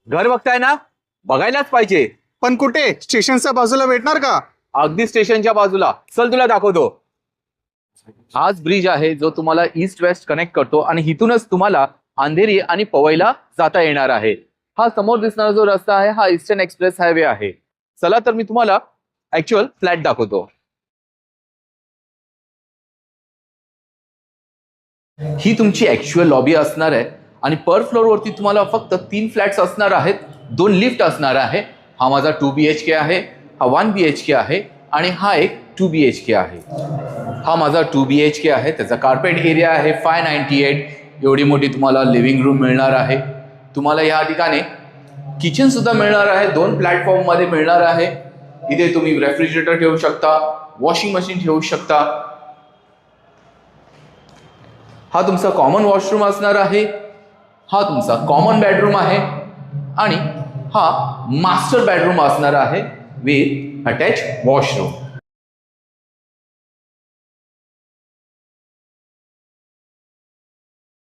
घर बघताय ना, बघायलाच पाहिजे. पण कुठे? स्टेशनच्या बाजूला भेटणार का? अगदी स्टेशनच्या बाजूला. चल तुला दाखवतो. हाच ब्रिज आहे जो तुम्हाला ईस्ट वेस्ट कनेक्ट करतो आणि इथूनच तुम्हाला अंधेरी आणि पवईला जाता येणार आहे. हा समोर दिसणारा जो रस्ता आहे हा ईस्टर्न एक्सप्रेस हायवे आहे. चला तर मी तुम्हाला ऍक्च्युअल फ्लॅट दाखवतो. ही तुमची ऍक्च्युअल लॉबी असणार आहे आणि पर फ्लोअर वरती तुम्हाला फक्त 3 फ्लॅट्स असणार आहेत, 2 लिफ्ट असणार आहे. हा माझा 2 BHK आहे, हा 1 BHK आहे आणि हा एक 2 BHK आहे. हा माझा 2 BHK आहे. त्याचा कार्पेट एरिया आहे 598. एवढी मोठी तुम्हाला लिव्हिंग रूम मिळणार आहे. तुम्हाला या ठिकाणी किचन सुद्धा मिळणार आहे, 2 प्लॅटफॉर्म मध्ये मिळणार आहे. इथे तुम्ही रेफ्रिजरेटर ठेवू शकता, वॉशिंग मशीन ठेवू शकता. हा तुमचा कॉमन वॉशरूम असणार आहे. हा तुमचा कॉमन बेडरूम आहे आणि हा मास्टर बेडरूम असणार आहे विथ अटॅच वॉशरूम.